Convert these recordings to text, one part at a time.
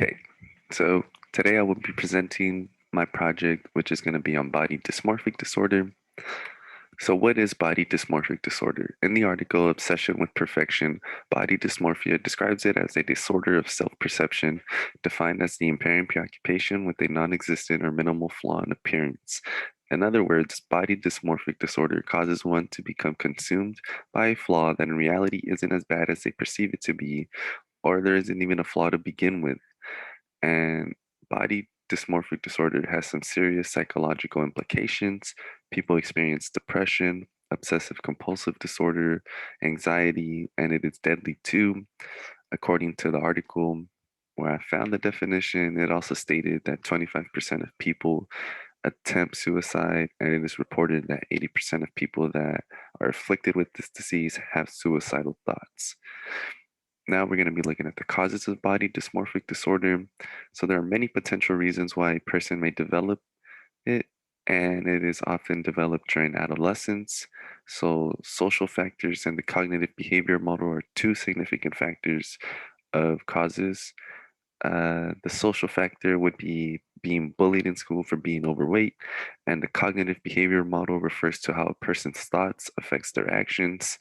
Okay, so today I will be presenting my project, which is going to be on body dysmorphic disorder. So, what is body dysmorphic disorder? In the article Obsession with Perfection, body dysmorphia describes it as a disorder of self perception, defined as the impairing preoccupation with a non existent or minimal flaw in appearance. In other words, body dysmorphic disorder causes one to become consumed by a flaw that in reality isn't as bad as they perceive it to be, or there isn't even a flaw to begin with. And body dysmorphic disorder has some serious psychological implications. People experience depression, obsessive compulsive disorder, anxiety, and it is deadly too. According to the article where I found the definition, it also stated that 25% of people attempt suicide, and it is reported that 80% of people that are afflicted with this disease have suicidal thoughts. Now we're going to be looking at the causes of body dysmorphic disorder. So there are many potential reasons why a person may develop it, and it is often developed during adolescence. So social factors and the cognitive behavior model are two significant factors of causes. The social factor would be being bullied in school for being overweight, and the cognitive behavior model refers to how a person's thoughts affects their actions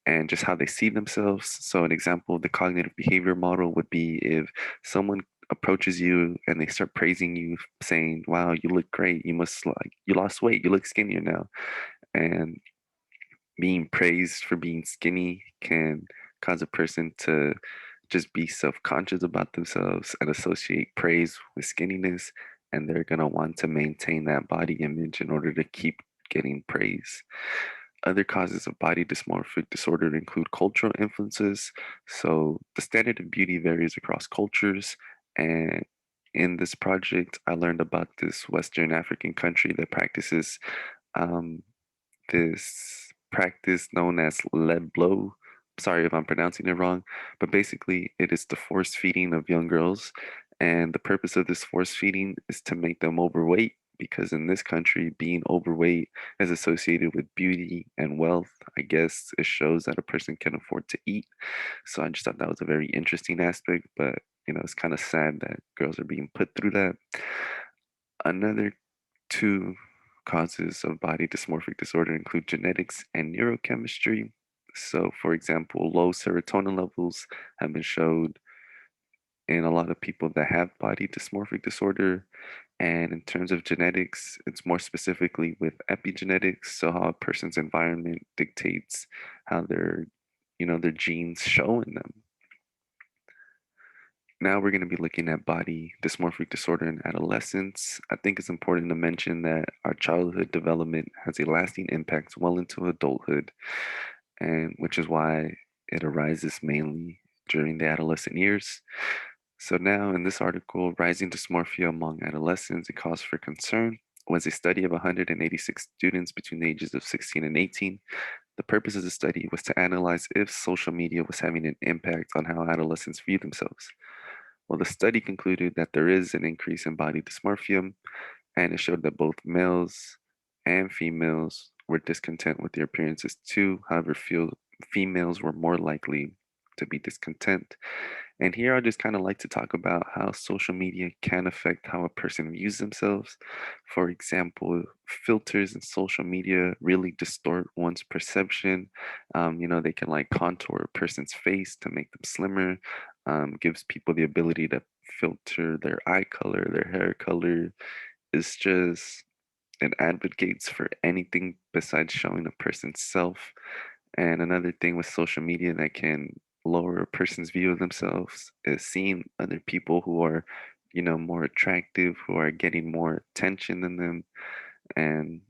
and just how they see themselves. So, an example of the cognitive behavior model would be if someone approaches you and they start praising you, saying, "Wow, you look great. You lost weight. You look skinnier now." And being praised for being skinny can cause a person to just be self-conscious about themselves and associate praise with skinniness, and they're going to want to maintain that body image in order to keep getting praise. Other causes of body dysmorphic disorder include cultural influences. So the standard of beauty varies across cultures. And in this project, I learned about this Western African country that practices um, this practice known as lead blow. Sorry if I'm pronouncing it wrong, but basically, it is the force feeding of young girls. And the purpose of this force feeding is to make them overweight because in this country, being overweight is associated with beauty and wealth. I guess it shows that a person can afford to eat. So I just thought that was a very interesting aspect, but it's kind of sad that girls are being put through that. Another two causes of body dysmorphic disorder include genetics and neurochemistry. So, for example, low serotonin levels have been showed in a lot of people that have body dysmorphic disorder. And in terms of genetics, it's more specifically with epigenetics, so how a person's environment dictates how their genes show in them. Now we're going to be looking at body dysmorphic disorder in adolescence. I think it's important to mention that our childhood development has a lasting impact well into adulthood, and which is why it arises mainly during the adolescent years. So now in this article, Rising Dysmorphia Among Adolescents, a Cause for Concern, was a study of 186 students between the ages of 16 and 18. The purpose of the study was to analyze if social media was having an impact on how adolescents view themselves. Well, the study concluded that there is an increase in body dysmorphia, and it showed that both males and females were discontent with their appearances too. However, females were more likely to be discontent. And here I just kind of like to talk about how social media can affect how a person views themselves. For example, filters in social media really distort one's perception. They can like contour a person's face to make them slimmer, gives people the ability to filter their eye color, their hair color. It's just, it advocates for anything besides showing a person's self. And another thing with social media that can lower a person's view of themselves is seeing other people who are, more attractive, who are getting more attention than them. And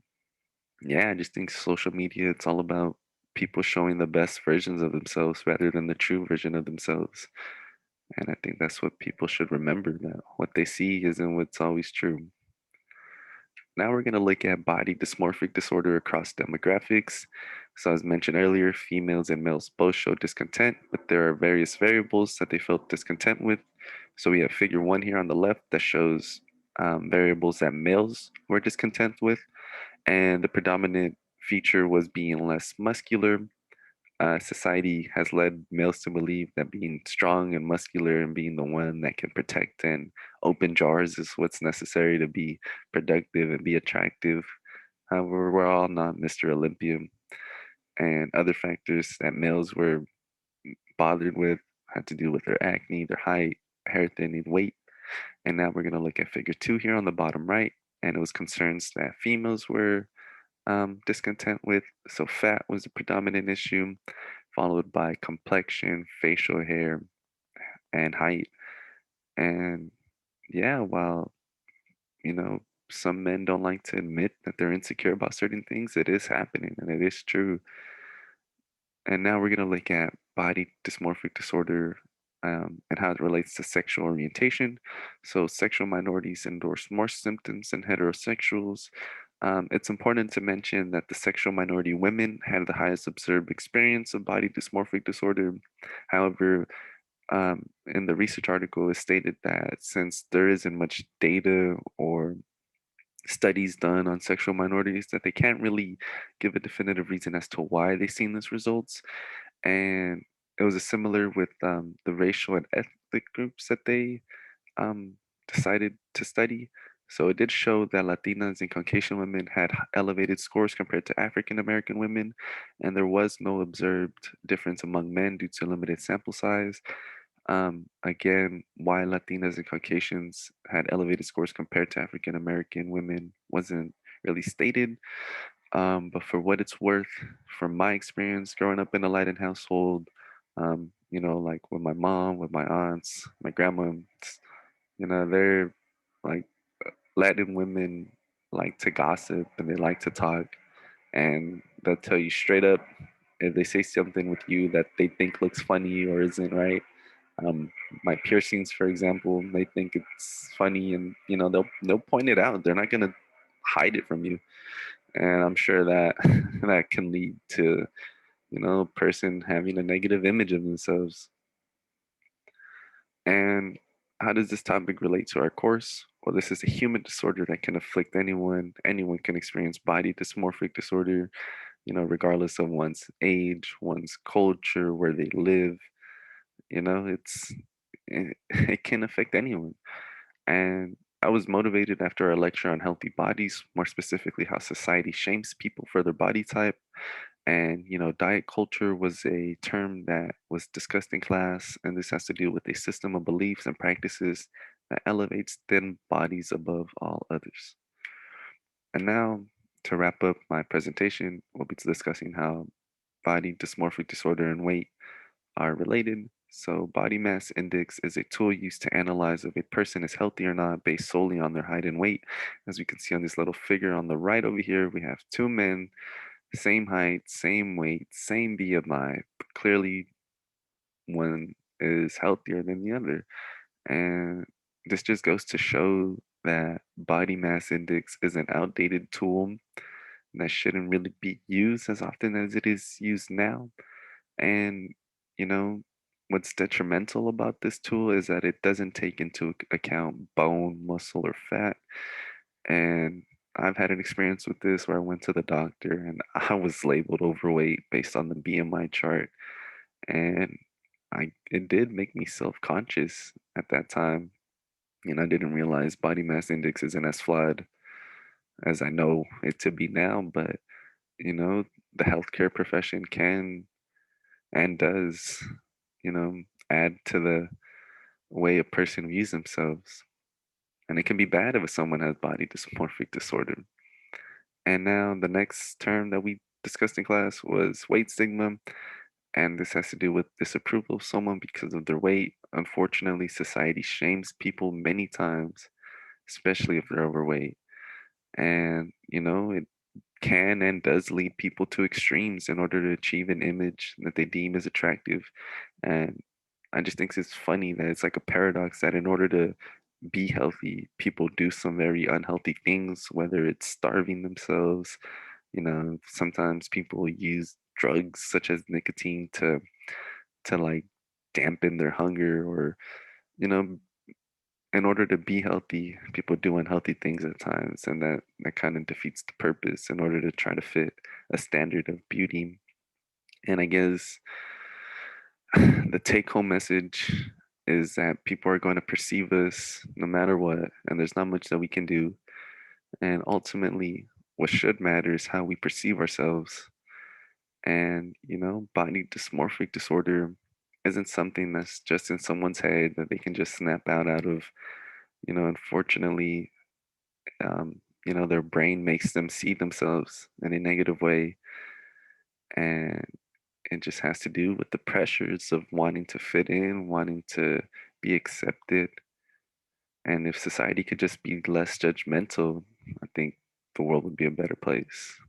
yeah, I just think social media, it's all about people showing the best versions of themselves rather than the true version of themselves. And I think that's what people should remember, that what they see isn't what's always true. Now we're going to look at body dysmorphic disorder across demographics. So as mentioned earlier, females and males both show discontent, but there are various variables that they felt discontent with. So we have figure 1 here on the left that shows variables that males were discontent with, and the predominant feature was being less muscular. society has led males to believe that being strong and muscular and being the one that can protect and open jars is what's necessary to be productive and be attractive. However, we're all not Mr. Olympia, and other factors that males were bothered with had to do with their acne, their height, hair thinning, weight. And now we're going to look at figure two here on the bottom right. And it was concerns that females were discontent with. So fat was a predominant issue, followed by complexion, facial hair, and height. And yeah, while, you know, some men don't like to admit that they're insecure about certain things, it is happening and it is true. And now we're going to look at body dysmorphic disorder and how it relates to sexual orientation. So, sexual minorities endorse more symptoms than heterosexuals. It's important to mention that the sexual minority women had the highest observed experience of body dysmorphic disorder. However, in the research article, it stated that since there isn't much data or studies done on sexual minorities, that they can't really give a definitive reason as to why they've seen these results. And it was a similar with the racial and ethnic groups that they um, decided to study. So it did show that Latinas and Caucasian women had elevated scores compared to African American women, and there was no observed difference among men due to limited sample size. Again, why Latinas and Caucasians had elevated scores compared to African American women wasn't really stated. But for what it's worth, from my experience growing up in a Latin household, like with my mom, with my aunts, my grandma, they're like Latin women like to gossip and they like to talk, and they'll tell you straight up if they say something with you that they think looks funny or isn't right. Um, my piercings, for example, they think it's funny, and they'll point it out. They're not gonna hide it from you, and I'm sure that that can lead to a person having a negative image of themselves. And how does this topic relate to our course? Well, this is a human disorder that can afflict anyone. Anyone can experience body dysmorphic disorder, regardless of one's age, one's culture, where they live. It can affect anyone. And I was motivated after a lecture on healthy bodies, more specifically how society shames people for their body type. And, diet culture was a term that was discussed in class, and this has to do with a system of beliefs and practices that elevates thin bodies above all others. And now, to wrap up my presentation, we'll be discussing how body dysmorphic disorder and weight are related. So, body mass index is a tool used to analyze if a person is healthy or not based solely on their height and weight. As we can see on this little figure on the right over here, we have two men, same height, same weight, same BMI, but clearly one is healthier than the other. And this just goes to show that body mass index is an outdated tool that shouldn't really be used as often as it is used now. And, you know, what's detrimental about this tool is that it doesn't take into account bone, muscle, or fat. And I've had an experience with this where I went to the doctor and I was labeled overweight based on the BMI chart. And it did make me self-conscious at that time. And I didn't realize body mass index isn't as flawed as I know it to be now. But, you know, the healthcare profession can and does, you know, add to the way a person views themselves. And it can be bad if someone has body dysmorphic disorder. And now the next term that we discussed in class was weight stigma. And this has to do with disapproval of someone because of their weight. Unfortunately, society shames people many times, especially if they're overweight. And, it can and does lead people to extremes in order to achieve an image that they deem as attractive. And I just think it's funny that it's like a paradox that in order to be healthy, people do some very unhealthy things, whether it's starving themselves. Sometimes people use drugs such as nicotine to like dampen their hunger, or you know in order to be healthy, people do unhealthy things at times, and that kind of defeats the purpose in order to try to fit a standard of beauty. And I guess the take home message is that people are going to perceive us no matter what, and there's not much that we can do. And ultimately, what should matter is how we perceive ourselves. And, body dysmorphic disorder isn't something that's just in someone's head that they can just snap out of. Unfortunately, their brain makes them see themselves in a negative way. And it just has to do with the pressures of wanting to fit in, wanting to be accepted. And if society could just be less judgmental, I think the world would be a better place.